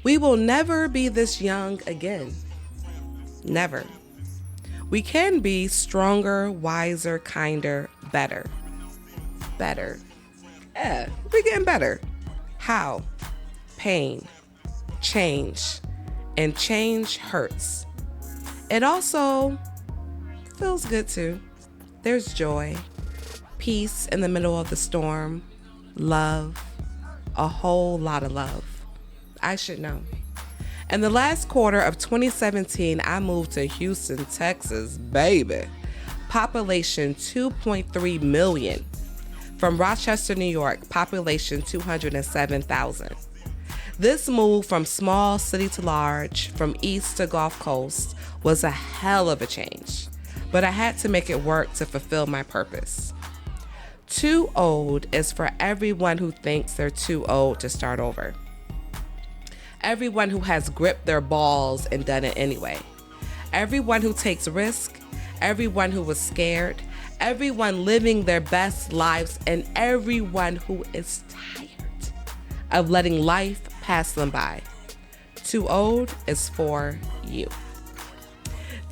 We will never be this young again. Never. We can be stronger, wiser, kinder, better. Better. Yeah, we're getting better. How? Pain, change, and change hurts. It also feels good too. There's joy, peace in the middle of the storm, love, a whole lot of love. I should know. In the last quarter of 2017, I moved to Houston, Texas, baby. Population 2.3 million. From Rochester, New York, population 207,000. This move from small city to large, from east to Gulf Coast, was a hell of a change. But I had to make it work to fulfill my purpose. Too old is for everyone who thinks they're too old to start over. Everyone who has gripped their balls and done it anyway. Everyone who takes risk, everyone who was scared, everyone living their best lives, and everyone who is tired of letting life pass them by. Too old is for you.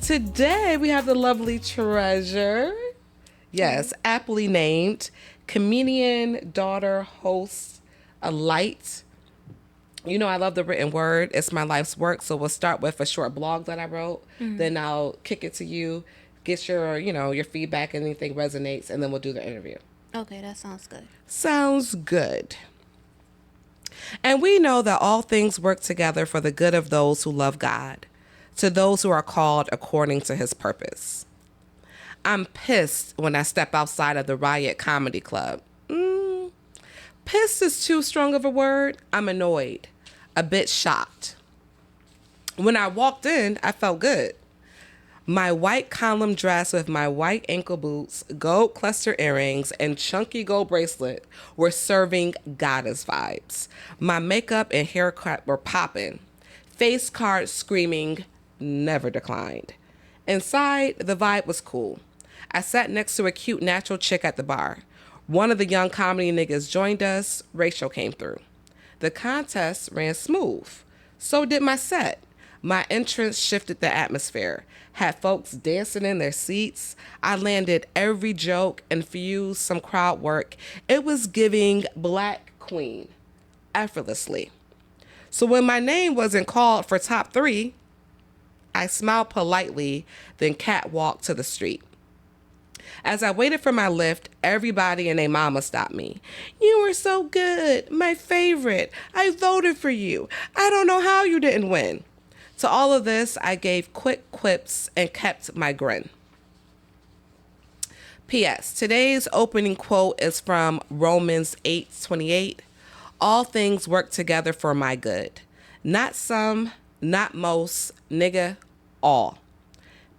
Today we have the lovely treasure. Yes, aptly named comedian, daughter, host, a light. You know, I love the written word. It's my life's work. So we'll start with a short blog that I wrote. Then I'll kick it to you, get your feedback, anything resonates, and then we'll do the interview. Okay, that sounds good. Sounds good. And we know that all things work together for the good of those who love God, to those who are called according to his purpose. I'm pissed when I step outside of the Riot Comedy Club. Pissed is too strong of a word. I'm annoyed, a bit shocked. When I walked in, I felt good. My white column dress with my white ankle boots, gold cluster earrings, and chunky gold bracelet were serving goddess vibes. My makeup and haircut were popping. Face card screaming, never declined. Inside, the vibe was cool. I sat next to a cute natural chick at the bar. One of the young comedy niggas joined us. Rachel came through. The contest ran smooth. So did my set. My entrance shifted the atmosphere. Had folks dancing in their seats. I landed every joke, infused some crowd work. It was giving Black Queen effortlessly. So when my name wasn't called for top 3, I smiled politely, then catwalked to the street. As I waited for my lift, everybody and their mama stopped me. You were so good, my favorite. I voted for you. I don't know how you didn't win. To all of this, I gave quick quips and kept my grin. P.S. Today's opening quote is from Romans 8:28. All things work together for my good. Not some, not most, nigga, all.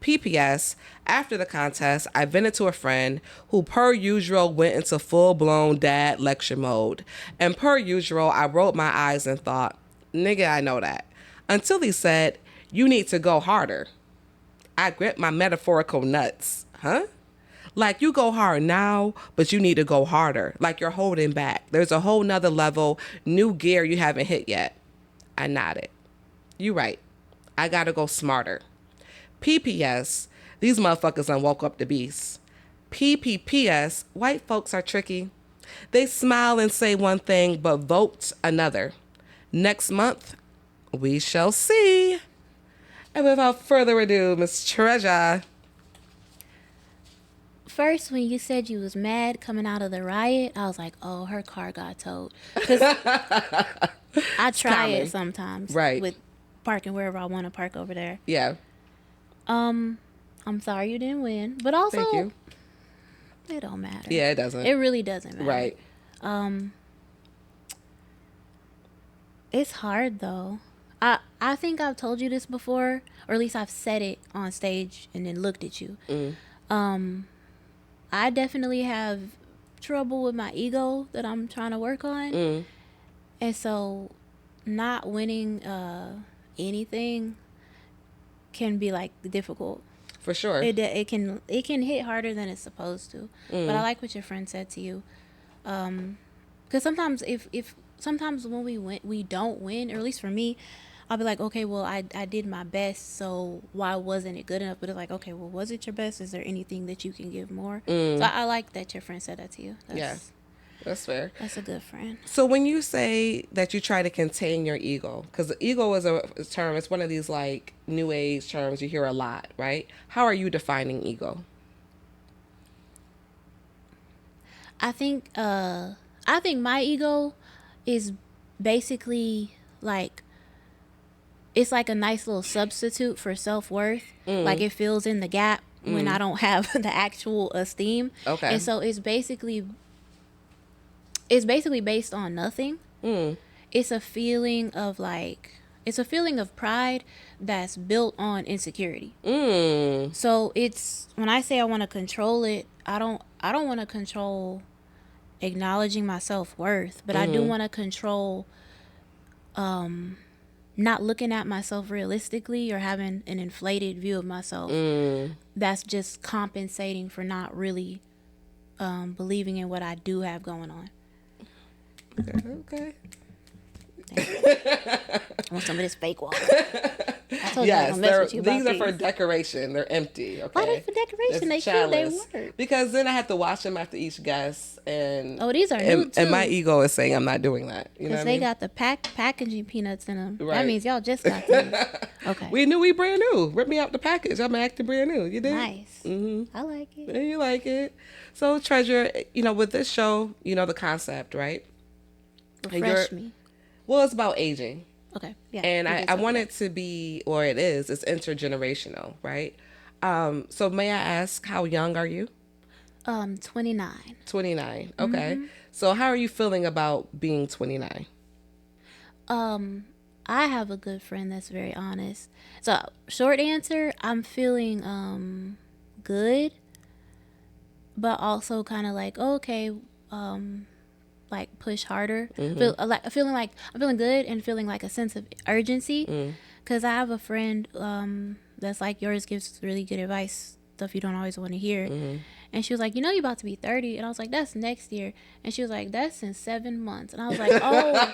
PPS, after the contest, I vented to a friend who, per usual, went into full-blown dad lecture mode. And per usual, I rolled my eyes and thought, nigga, I know that. Until he said, you need to go harder. I gripped my metaphorical nuts. Huh? Like, you go hard now, but you need to go harder. Like you're holding back. There's a whole nother level, new gear you haven't hit yet. I nodded. You right. I gotta go smarter. PPS, these motherfuckers done woke up the beast. PPPS, white folks are tricky. They smile and say one thing, but vote another. Next month, we shall see. And without further ado, Miss Treasure. First, when you said you was mad coming out of the riot, I was like, oh, her car got towed. Because I try common. it sometimes. Right. With parking wherever I want to park over there. Yeah. I'm sorry you didn't win. But also, Thank you. it don't matter. Yeah, it doesn't. It really doesn't matter. Right. It's hard, though. I think I've told you this before, or at least I've said it on stage and then looked at you. I definitely have trouble with my ego that I'm trying to work on. And so not winning anything can be like difficult. For sure. It can hit harder than it's supposed to. But I like what your friend said to you. Because sometimes if sometimes when we don't win, or at least for me, I'll be like, okay, well, I did my best, so why wasn't it good enough? But it's like, okay, well, was it your best? Is there anything that you can give more? So I like that your friend said that to you. Yeah, that's fair. That's a good friend. So when you say that you try to contain your ego, because the ego is a term, it's one of these like new age terms you hear a lot, right? How are you defining ego? I think my ego is basically like, it's like a nice little substitute for self-worth. Like it fills in the gap when I don't have the actual esteem. Okay. And so it's basically based on nothing. It's a feeling of like, it's a feeling of pride that's built on insecurity. So it's, when I say I want to control it, I don't want to control acknowledging my self-worth, but I do want to control not looking at myself realistically or having an inflated view of myself that's just compensating for not really believing in what I do have going on. Okay. I want some of this fake water. I told you I was Yes, gonna mess with you about these are for decoration. They're empty. Okay. Why they for decoration? They cute. They work. Because then I have to wash them after each guest, and These are new too. And my ego is saying I'm not doing that. You know Because what I they mean? got the packaging peanuts in them. Right. That means y'all just got them. Okay. We brand new. Rip me out the package. I'm acting brand new. You did? Nice. I like it. And you like it. So, Treasure, with this show, the concept, right? Refresh me. Well, it's about aging. Okay. Yeah. And I want it to be, or it's intergenerational, right? So may I ask, how young are you? 29. 29. Okay. So how are you feeling about being 29? I have a good friend that's very honest. So, short answer, I'm feeling good, but also kind of like, okay, like push harder. Feeling like I'm feeling good and feeling like a sense of urgency, because I have a friend that's like yours, gives really good advice, stuff you don't always want to hear. And she was like, you're about to be 30. And I was like, that's next year. And she was like, that's in 7 months. And I was like, oh,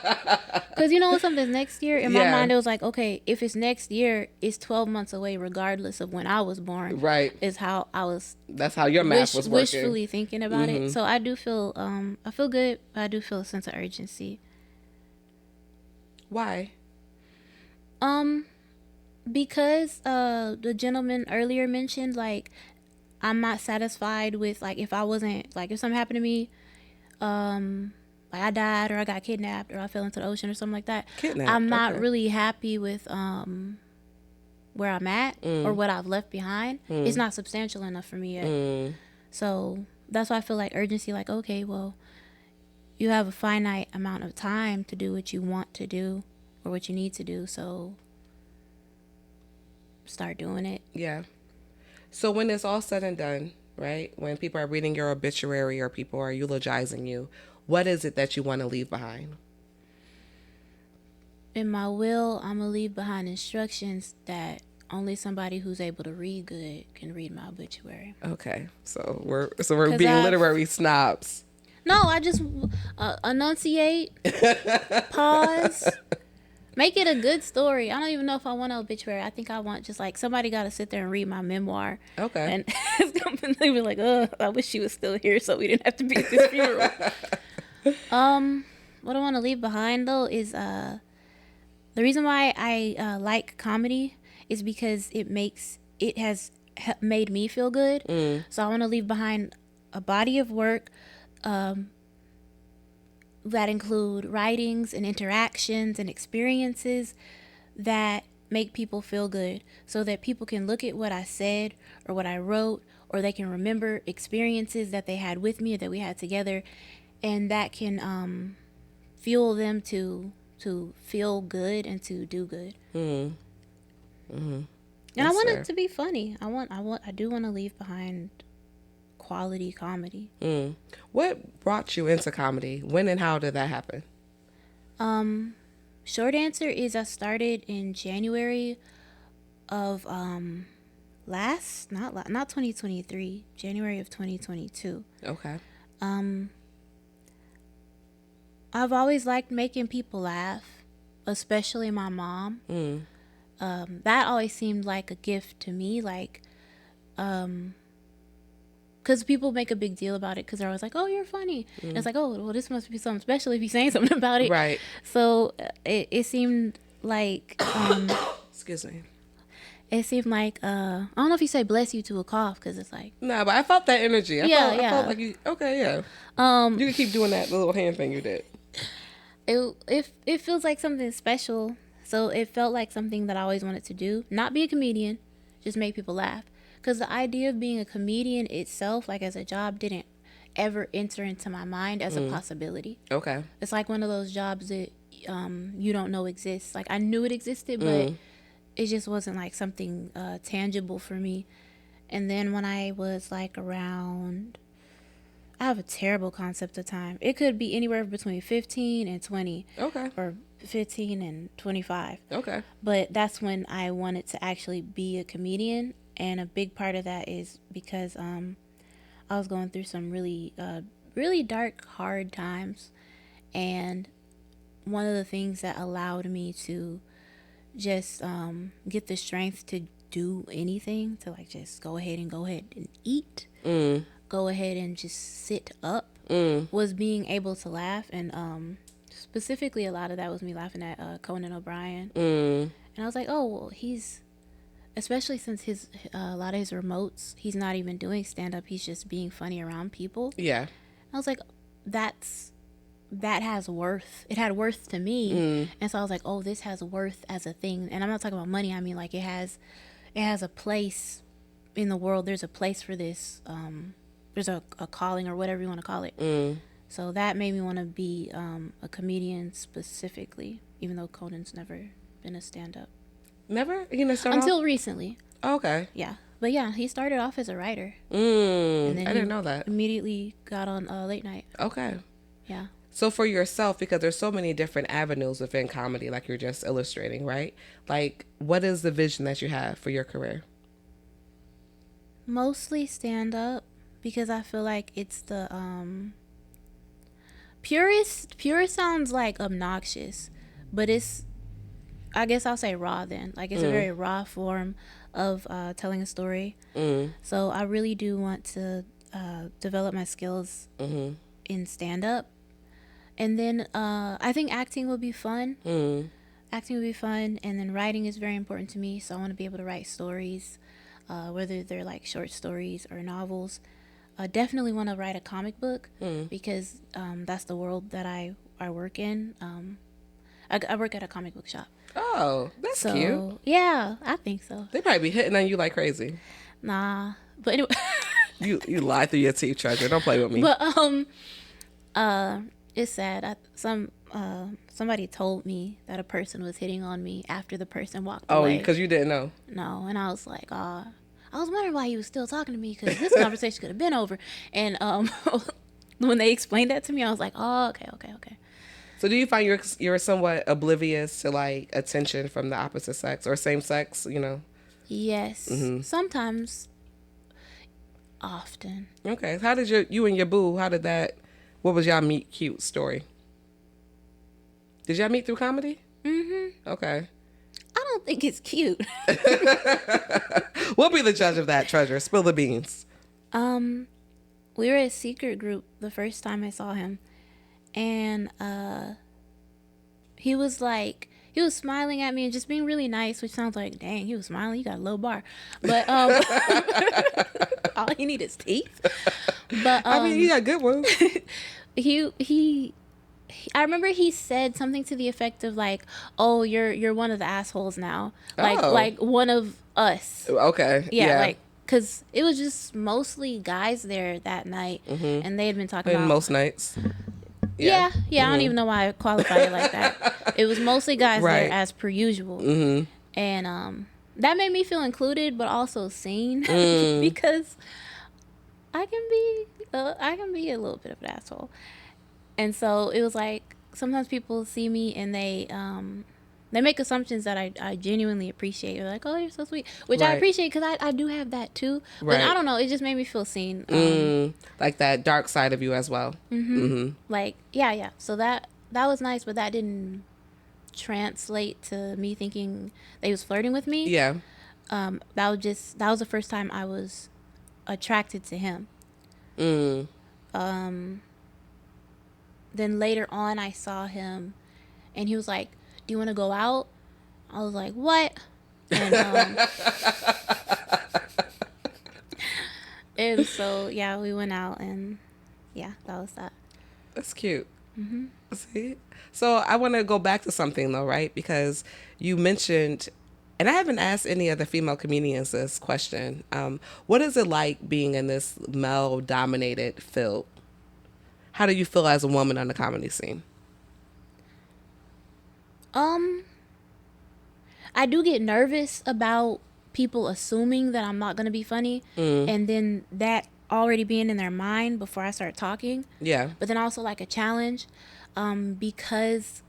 because something's next year. In my mind, it was like, okay, if it's next year, it's 12 months away, regardless of when I was born. Right. Is how I was. That's how your math was working. Wishfully thinking about it. So I do feel, I feel good, but I do feel a sense of urgency. Why? Because the gentleman earlier mentioned, like, I'm not satisfied with, like, if I wasn't, like, if something happened to me, like I died or I got kidnapped or I fell into the ocean or something like that. I'm not really happy with where I'm at or what I've left behind. It's not substantial enough for me yet. So that's why I feel like urgency, like, okay, well, you have a finite amount of time to do what you want to do or what you need to do. So start doing it. Yeah. So when it's all said and done, right, when people are reading your obituary or people are eulogizing you, what is it that you want to leave behind? In my will, I'm going to leave behind instructions that only somebody who's able to read good can read my obituary. Okay. So we're being literary snobs. No, I just enunciate, pause, make it a good story. I don't even know if I want an obituary. I think I want just like somebody got to sit there and read my memoir. Okay. And they were like, I wish she was still here so we didn't have to be at this funeral. What I want to leave behind though is the reason why I like comedy is because it has made me feel good. So I want to leave behind a body of work that include writings and interactions and experiences that make people feel good, so that people can look at what I said or what I wrote, or they can remember experiences that they had with me or that we had together, and that can fuel them to feel good and to do good. And I want it to be funny. I do want to leave behind quality comedy. What brought you into comedy? When and how did that happen? Short answer is I started in January of not 2023, January of 2022. Okay. I've always liked making people laugh, especially my mom. That always seemed like a gift to me, like, because people make a big deal about it because they're always like, oh, you're funny. And it's like, oh, well, this must be something special if you're saying something about it. Right. So it seemed like, Excuse me. it seemed like, I don't know if you say bless you to a cough because it's like. No, but I felt that energy. I felt like you, okay, yeah. You can keep doing that little hand thing you did. It feels like something special. So it felt like something that I always wanted to do. Not be a comedian, just make people laugh. Because the idea of being a comedian itself, like as a job, didn't ever enter into my mind as a possibility. Okay. It's like one of those jobs that you don't know exists. Like I knew it existed, but it just wasn't like something tangible for me. And then when I was like around, I have a terrible concept of time. It could be anywhere between 15 and 20. Okay. Or 15 and 25. Okay. But that's when I wanted to actually be a comedian. And a big part of that is because I was going through some really, really dark, hard times. And one of the things that allowed me to just get the strength to do anything, to like just go ahead and eat, go ahead and just sit up, was being able to laugh. And specifically a lot of that was me laughing at Conan O'Brien. And I was like, oh, well, he's, especially since a lot of his remotes, he's not even doing stand-up, he's just being funny around people. Yeah. I was like, that has worth. It had worth to me. And so I was like, oh, this has worth as a thing. And I'm not talking about money. I mean, like, it has a place in the world. There's a place for this. There's a calling or whatever you want to call it. So that made me want to be a comedian specifically, even though Conan's never been a stand-up. Never? Until recently. Oh, okay. Yeah. But yeah, he started off as a writer. And then I didn't know that. Immediately got on late night. Okay. Yeah. So for yourself, because there's so many different avenues within comedy, like you're just illustrating, right? Like, what is the vision that you have for your career? Mostly stand-up, because I feel like it's the purist sounds like obnoxious, but it's, I guess I'll say raw then. Like, it's a very raw form of telling a story. So I really do want to develop my skills in stand-up. And then I think acting would be fun. Acting would be fun. And then writing is very important to me. So I want to be able to write stories, whether they're like short stories or novels. I definitely want to write a comic book because that's the world that I work in. I work at a comic book shop. Oh, that's cute. Yeah, I think so. They probably be hitting on you like crazy. Nah, but anyway. you lie through your teeth, Treasure. Don't play with me. But it's sad. Somebody told me that a person was hitting on me after the person walked away. Oh, because you didn't know? No, and I was like, I was wondering why he was still talking to me because this conversation could have been over. And when they explained that to me, I was like, oh, okay. So do you find you're somewhat oblivious to like attention from the opposite sex or same sex, Yes. Sometimes. Often. Okay. How did you and your boo, what was y'all meet cute story? Did y'all meet through comedy? Okay. I don't think it's cute. We'll be the judge of that, Treasure. Spill the beans. We were a secret group the first time I saw him. And he was smiling at me and just being really nice, which sounds like, dang, he was smiling. You got a low bar. But all you need is teeth. But I mean, you got good ones. I remember he said something to the effect of like, "Oh, you're one of the assholes now." Like one of us. Okay. Yeah. Like, because it was just mostly guys there that night, and they had been talking about most nights. Yeah. I don't even know why I qualified it like that. It was mostly guys there as per usual, and that made me feel included, but also seen because I can be a little bit of an asshole, and so it was like sometimes people see me and they make assumptions that I genuinely appreciate. They're like, oh, you're so sweet, which I appreciate because I do have that too. But I don't know, it just made me feel seen. Like that dark side of you as well. Like, yeah. So that that was nice, but that didn't translate to me thinking they was flirting with me. Yeah. That was the first time I was attracted to him. Then later on, I saw him, and he was like, "Do you want to go out?" I was like, "What?" And and so yeah, we went out, and yeah, that was that. That's cute. See? So I want to go back to something though, right? Because you mentioned, and I haven't asked any other female comedians this question. What is it like being in this male-dominated field? How do you feel as a woman on the comedy scene? I do get nervous about people assuming that I'm not gonna be funny, and then that already being in their mind before I start talking. Yeah. But then also like a challenge, because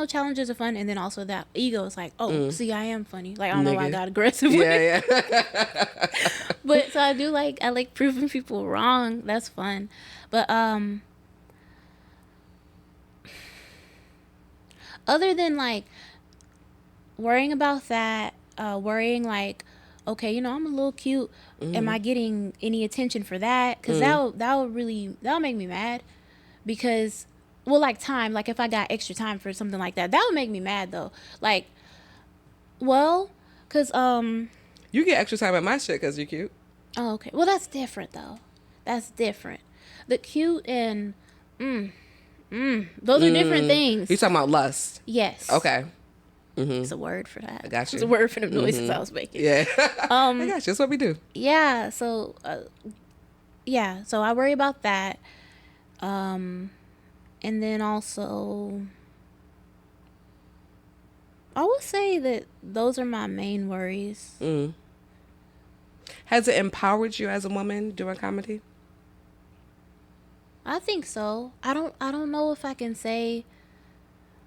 challenges are fun, and then also that ego is like, oh, see, I am funny. Like I don't know why I got aggressive. Yeah, yeah. But so I like proving people wrong. That's fun. But other than like worrying about that, worrying like, okay, I'm a little cute. Am I getting any attention for that? Because that'll make me mad. Because, well, like time, like if I got extra time for something like that, that would make me mad though. Like, well, because You get extra time at my shit because you're cute. oh, okay, well that's different though. That's different. The cute and those are different things. You talking about lust? Yes. Okay. It's a word for that. I got you. It's a word for the noises I was making. Yeah. I got you. That's what we do. Yeah. So, So I worry about that. And then also, I would say that those are my main worries. Has it empowered you as a woman doing comedy? I think so. I don't know if I can say.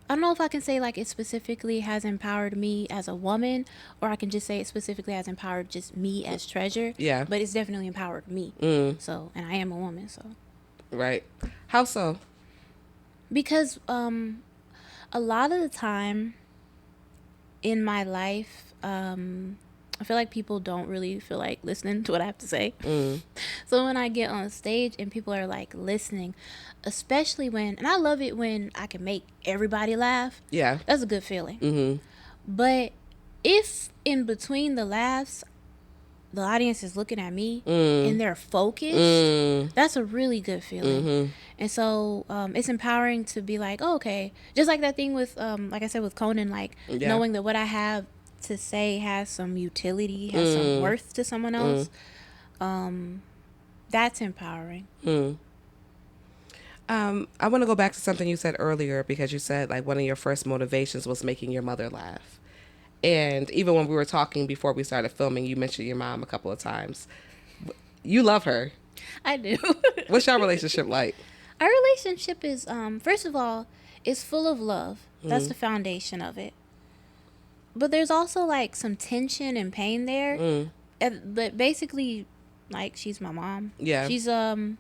I don't know if I can say like it specifically has empowered me as a woman, or I can just say it specifically has empowered just me as Treasure. Yeah. But it's definitely empowered me. So, and I am a woman, so. Right. How so? Because a lot of the time in my life, I feel like people don't really feel like listening to what I have to say. So when I get on stage and people are like listening, especially and I love it when I can make everybody laugh. Yeah. That's a good feeling. But if in between the laughs, the audience is looking at me and they're focused, that's a really good feeling. And so it's empowering to be like, oh, okay, just like that thing with like I said with Conan, like knowing that what I have to say has some utility, has some worth to someone else. That's empowering. I want to go back to something you said earlier, because you said like one of your first motivations was making your mother laugh. And even when we were talking before we started filming, you mentioned your mom a couple of times. You love her. I do. What's your relationship like? Our relationship is, first of all, it's full of love. That's the foundation of it. But there's also like some tension and pain there. But basically, like, she's my mom. Yeah. She's a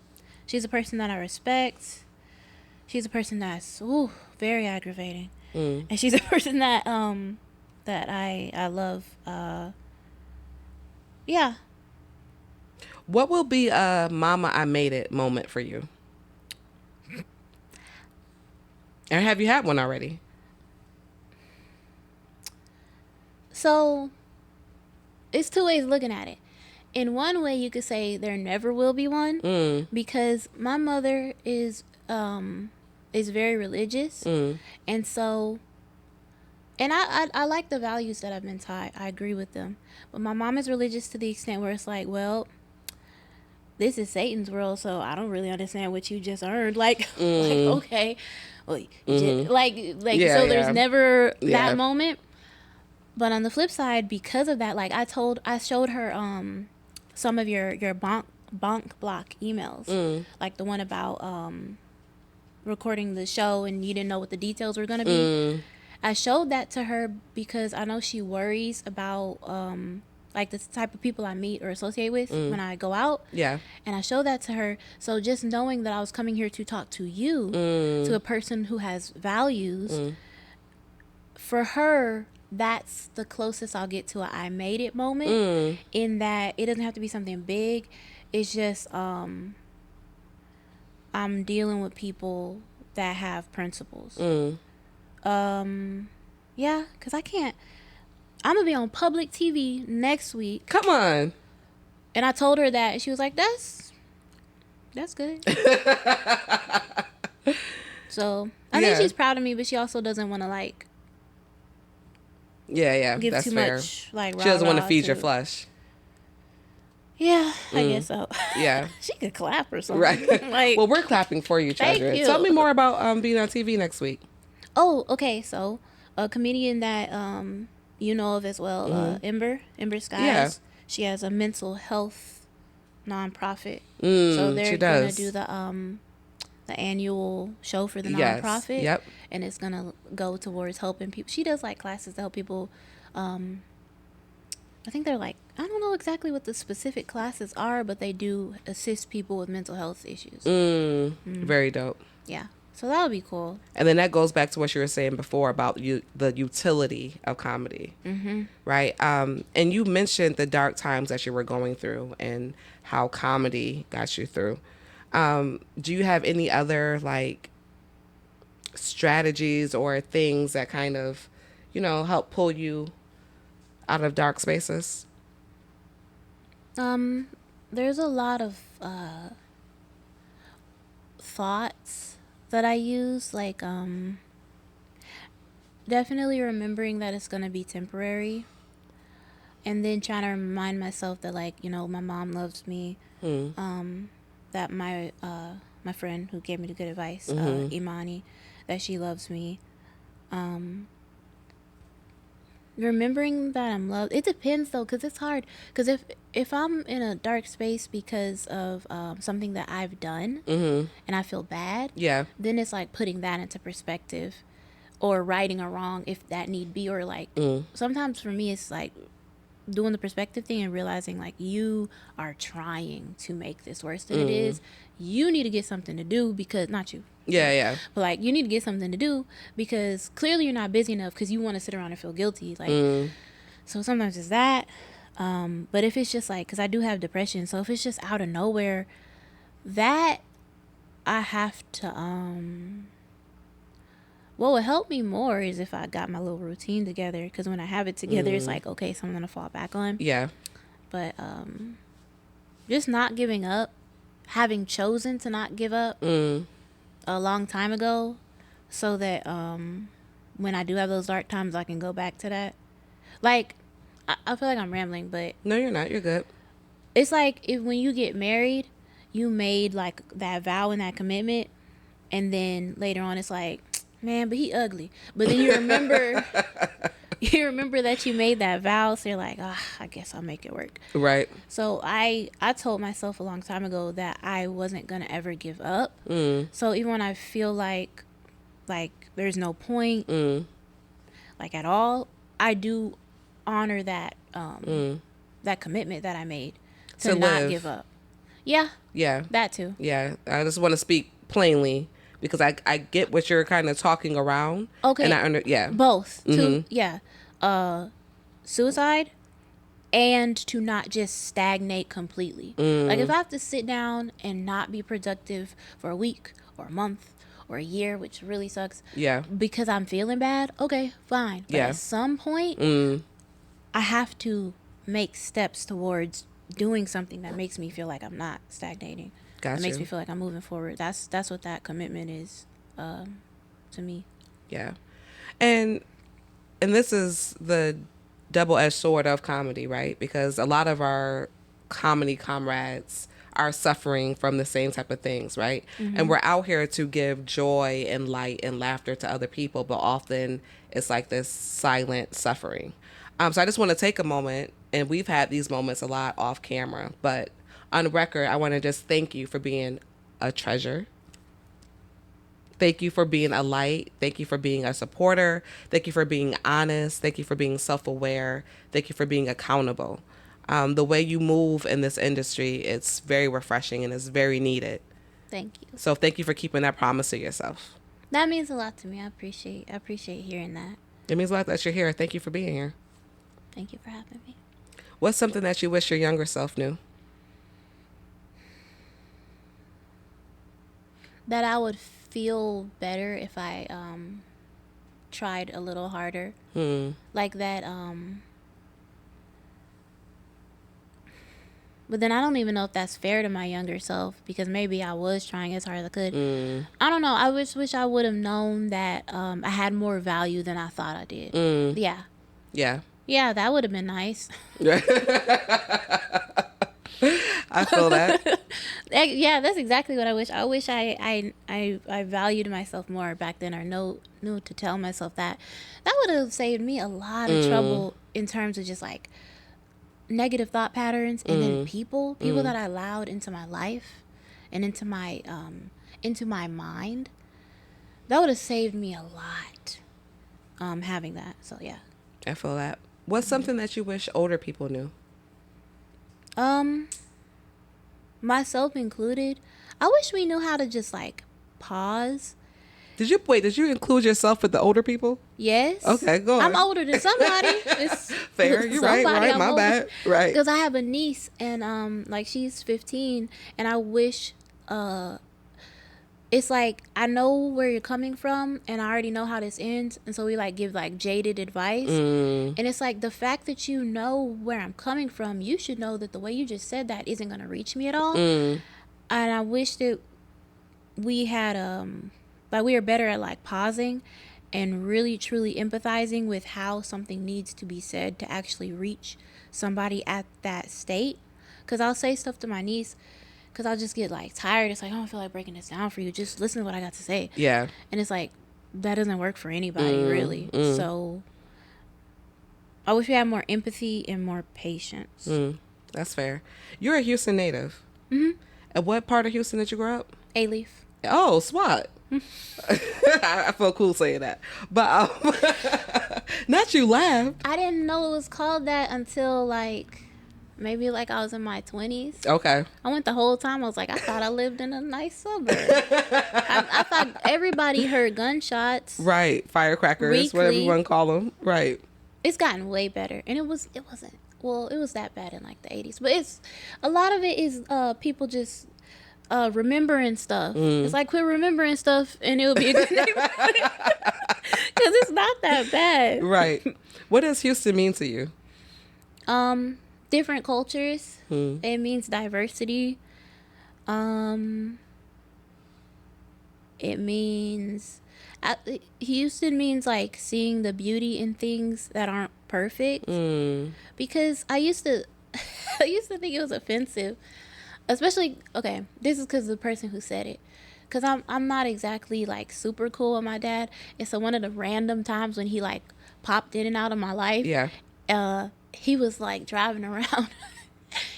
person that I respect. She's a person that's very aggravating. And she's a person that that I love. Yeah. What will be a "Mama, I made it" moment for you? And have you had one already? So, it's two ways of looking at it. In one way, you could say there never will be one, because my mother is very religious, and so, and I like the values that I've been taught. I agree with them, but my mom is religious to the extent where it's like, well, this is Satan's world, so I don't really understand what you just earned. Like, okay, well, Yeah, so there's never Yeah. that moment. But on the flip side, because of that, like I showed her some of your bonk block emails, like the one about recording the show and you didn't know what the details were gonna be. I showed that to her because I know she worries about like the type of people I meet or associate with when I go out. Yeah. And I showed that to her. So just knowing that I was coming here to talk to you, to a person who has values, for her, that's the closest I'll get to a I made it moment, in that it doesn't have to be something big. It's just I'm dealing with people that have principles. Yeah, because I'm going to be on public TV next week. Come on. And I told her that. And she was like, that's good. So I think she's proud of me, but she also doesn't want to like give that's too fair. much like She doesn't want to feed your flesh. Yeah, I guess so. Yeah. She could clap or something. Right. Like, well, we're clapping for you, Treasure. Thank you. Tell me more about being on TV next week. Oh, okay. So a comedian that you know of as well, Ember Skies. Yeah. She has a mental health nonprofit. So So they're gonna do the annual show for the nonprofit. Yep. And it's gonna go towards helping people. She does like classes to help people. I think they're like, I don't know exactly what the specific classes are, but they do assist people with mental health issues. Very dope. Yeah. So that would be cool. And then that goes back to what you were saying before about the utility of comedy, right? And you mentioned the dark times that you were going through and how comedy got you through. Do you have any other like strategies or things that kind of, help pull you out of dark spaces? There's a lot of thoughts that I use, like definitely remembering that it's gonna be temporary, and then trying to remind myself that, like, my mom loves me, that my friend who gave me the good advice, Imani, that she loves me. Remembering that I'm loved. It depends though, because it's hard. Because if I'm in a dark space because of something that I've done, and I feel bad, then it's like putting that into perspective, or righting a wrong if that need be, or like sometimes for me it's like doing the perspective thing and realizing like you are trying to make this worse than it is. You need to get something to do, because not you. Yeah. But like, you need to get something to do, because clearly you're not busy enough, because you want to sit around and feel guilty. Like, so sometimes it's that. But if it's just like, because I do have depression, so if it's just out of nowhere, that I have to, what would help me more is if I got my little routine together, because when I have it together, it's like, okay, something to fall back on. Yeah. But just not giving up, having chosen to not give up a long time ago, so that when I do have those dark times, I can go back to that. Like, I feel like I'm rambling, but no, you're not. You're good. It's like when you get married, you made like that vow and that commitment, and then later on it's like, man, but he ugly. But then you remember you remember that you made that vow, so you're like, I guess I'll make it work. Right. So I told myself a long time ago that I wasn't gonna ever give up. So even when I feel like there's no point, like at all, I do honor that that commitment that I made to not give up. Yeah. That too. Yeah. I just want to speak plainly, because I get what you're kind of talking around. Okay. And both. Too. Yeah. Suicide, and to not just stagnate completely. Like, if I have to sit down and not be productive for a week or a month or a year, which really sucks. Yeah. Because I'm feeling bad. Okay, fine. But at some point, I have to make steps towards doing something that makes me feel like I'm not stagnating. Gotcha. It makes me feel like I'm moving forward. That's what that commitment is to me. Yeah. And this is the double-edged sword of comedy, right? Because a lot of our comedy comrades are suffering from the same type of things, right? And we're out here to give joy and light and laughter to other people, but often it's like this silent suffering. So I just want to take a moment, and we've had these moments a lot off camera, but on record, I want to just thank you for being a treasure. Thank you for being a light. Thank you for being a supporter. Thank you for being honest. Thank you for being self-aware. Thank you for being accountable. The way you move in this industry, it's very refreshing and it's very needed. Thank you. So thank you for keeping that promise to yourself. That means a lot to me. I appreciate hearing that. It means a lot that you're here. Thank you for being here. Thank you for having me. What's something that you wish your younger self knew? That I would feel better if I tried a little harder. Like that. But then I don't even know if that's fair to my younger self, because maybe I was trying as hard as I could. I don't know. I wish I would have known that I had more value than I thought I did. Yeah. Yeah. Yeah, that would have been nice. I feel that. Yeah, that's exactly what I wish. I wish I valued myself more back then, or knew to tell myself that. That would have saved me a lot of trouble in terms of just like negative thought patterns, and then people that I allowed into my life and into my mind. That would have saved me a lot, having that. So yeah. I feel that. What's something that you wish older people knew? Myself included, I wish we knew how to just like pause. Did you include yourself with the older people? Yes. Okay, go on. I'm older than somebody. It's fair. You're right. My bad. Right. Because I have a niece, and like she's 15, and I wish it's like I know where you're coming from, and I already know how this ends, and so we like give like jaded advice, and it's like the fact that you know where I'm coming from, you should know that the way you just said that isn't gonna reach me at all, and I wish that we had like we are better at like pausing and really truly empathizing with how something needs to be said to actually reach somebody at that state. Because I'll say stuff to my niece, because I'll just get like tired. It's like, I don't feel like breaking this down for you. Just listen to what I got to say. Yeah. And it's like, that doesn't work for anybody, really. So I wish we had more empathy and more patience. That's fair. You're a Houston native. And what part of Houston did you grow up? A-Leaf. Oh, SWAT. I feel cool saying that. But not you laughed. I didn't know it was called that until like maybe like I was in my 20s. Okay. I went the whole time. I was like, I thought I lived in a nice suburb. I thought everybody heard gunshots. Right. Firecrackers, Weekly. whatever you want to call them. Right. It's gotten way better. And it wasn't, well, it was that bad in like the 80s. But it's, a lot of it is people just remembering stuff. It's like, quit remembering stuff and it'll be a good neighborhood. Because it's not that bad. Right. What does Houston mean to you? Different cultures. It means diversity. It means Houston means like seeing the beauty in things that aren't perfect. Because I used to think it was offensive, especially, okay, this is because of the person who said it, because I'm not exactly like super cool with my dad, and so one of the random times when he like popped in and out of my life, he was like driving around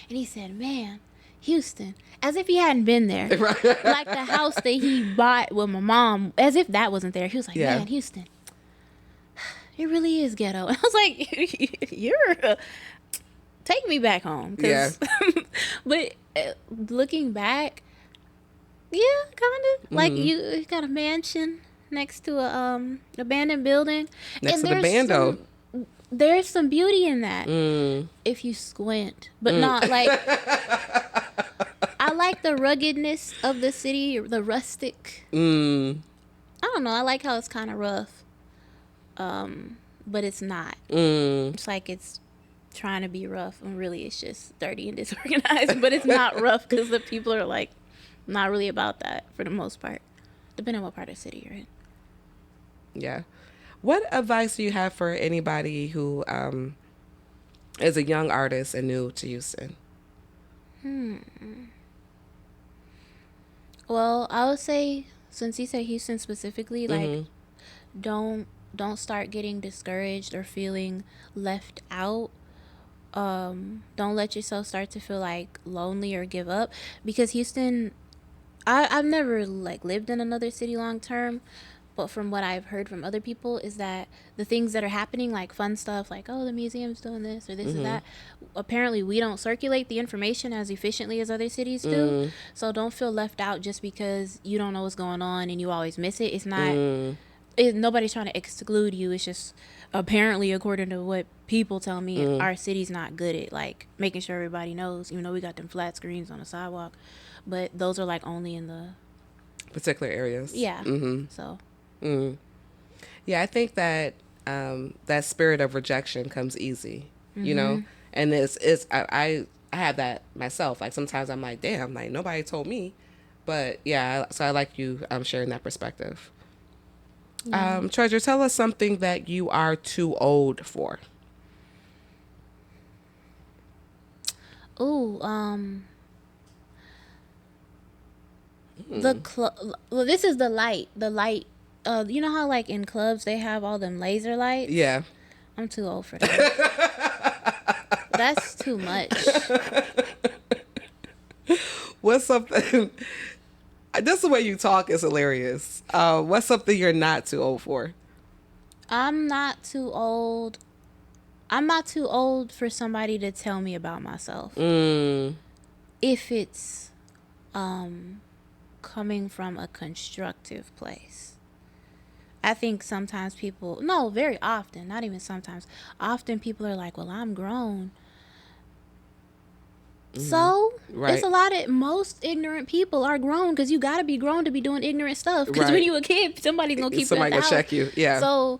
and he said, man, Houston, as if he hadn't been there. Like the house that he bought with my mom, as if that wasn't there. He was like, man, Houston, it really is ghetto. And I was like, you're take me back home. But looking back, yeah, kind of. Like you got a mansion next to a abandoned building. Next to the bando. There's some beauty in that if you squint, but not like. I like the ruggedness of the city, the rustic. I don't know. I like how it's kind of rough, but it's not. It's like it's trying to be rough, and really it's just dirty and disorganized. But it's not rough because the people are like not really about that for the most part, depending on what part of the city you're in. Yeah. What advice do you have for anybody who is a young artist and new to Houston? Well, I would say, since you said Houston specifically, like don't start getting discouraged or feeling left out. Don't let yourself start to feel like lonely or give up, because Houston, I've never like lived in another city long term, but from what I've heard from other people is that the things that are happening, like fun stuff, like, oh, the museum's doing this or this or that, apparently we don't circulate the information as efficiently as other cities do. So don't feel left out just because you don't know what's going on and you always miss it. It's not, nobody's trying to exclude you. It's just apparently, according to what people tell me, our city's not good at like making sure everybody knows, even though we got them flat screens on the sidewalk. But those are like only in the particular areas. Yeah. So. Yeah, I think that that spirit of rejection comes easy, you know, and I have that myself. Like sometimes I'm like, damn, like nobody told me, but yeah. So I like you sharing that perspective. Treasure, tell us something that you are too old for. Well, this is the light. You know how like in clubs they have all them laser lights? Yeah. I'm too old for that. That's too much. What's something? Just the way you talk is hilarious. What's something you're not too old for? I'm not too old. I'm not too old for somebody to tell me about myself. If it's coming from a constructive place. I think sometimes people, no, very often, not even sometimes, often people are like, well, I'm grown. So, Right. it's a lot of, most ignorant people are grown because you got to be grown to be doing ignorant stuff. Because when you a kid, somebody's going to keep you at the house. Check you, yeah. So,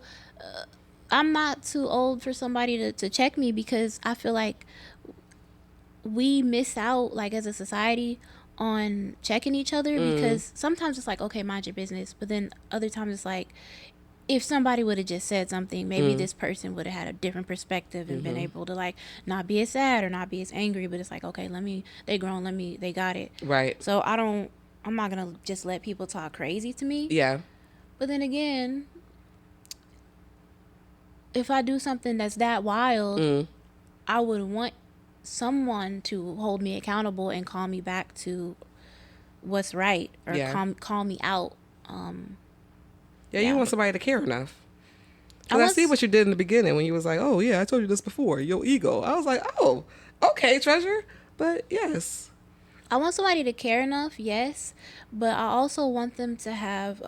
I'm not too old for somebody to check me because I feel like we miss out, like, as a society on checking each other because sometimes it's like, okay, mind your business. But then other times it's like, if somebody would have just said something, maybe this person would have had a different perspective and been able to like not be as sad or not be as angry. But it's like, okay, they grown, they got it. Right. So I'm not going to just let people talk crazy to me. Yeah. But then again, if I do something that's that wild, I would want someone to hold me accountable and call me back to what's right or call me out. You want somebody to care enough. Because I see what you did in the beginning when you was like, oh yeah, I told you this before, your ego. I was like, oh, okay, Treasure. But yes, I want somebody to care enough, yes, but I also want them to have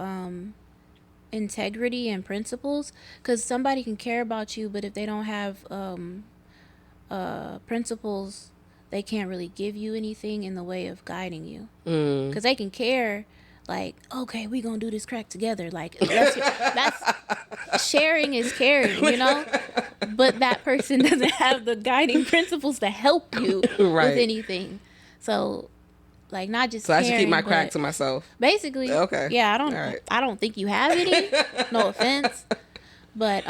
integrity and principles, because somebody can care about you, but if they don't have principles, they can't really give you anything in the way of guiding you. Because they can care, like, okay, we gonna do this crack together. Like, that's sharing is caring, you know? But that person doesn't have the guiding principles to help you with anything. So, like, not just I should keep my crack to myself. Basically. Okay. Yeah, I don't think you have any. No offense. But,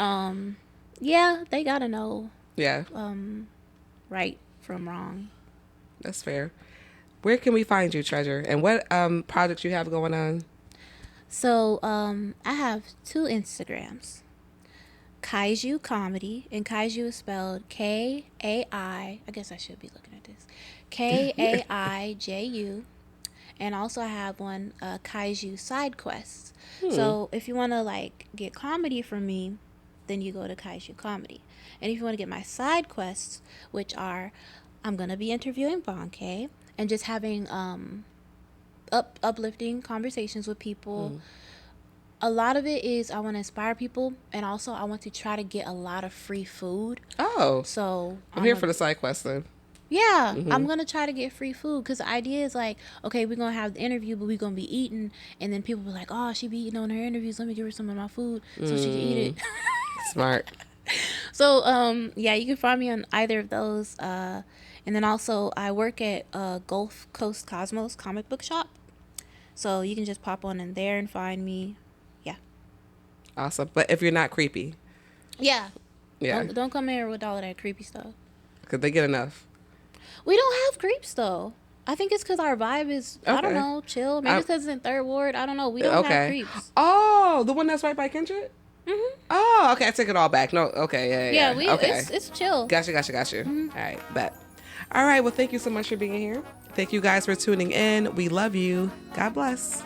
yeah, they gotta know. Yeah. Right from wrong. That's fair. Where can we find you, Treasure? And what projects you have going on? So, I have 2 Instagrams. Kaiju Comedy, and Kaiju is spelled K-A-I. I guess I should be looking at this. Kaiju. And also I have one, Kaiju Side Quests. So if you want to like get comedy from me, then you go to Kaiju Comedy. And if you want to get my side quests, which are, I'm going to be interviewing Banke and just having uplifting conversations with people. A lot of it is I want to inspire people, and also I want to try to get a lot of free food. Oh. So I'm here for the side quest then. Yeah, I'm going to try to get free food, because the idea is like, okay, we're going to have the interview, but we're going to be eating, and then people be like, oh, she be eating on her interviews, let me give her some of my food so she can eat it. Smart. So, yeah, you can find me on either of those. And then also I work at Gulf Coast Cosmos comic book shop. So you can just pop on in there and find me. Yeah. Awesome. But if you're not creepy. Yeah. Yeah. Don't come here with all of that creepy stuff. Because they get enough. We don't have creeps, though. I think it's because our vibe is, I don't know, chill. Maybe it's because it's in Third Ward. I don't know. We don't have creeps. Oh, the one that's right by Kendrick? Oh, okay. I take it all back. No, okay. Yeah. Okay. It's chill. Gotcha. All right. Bet. All right. Well, thank you so much for being here. Thank you guys for tuning in. We love you. God bless.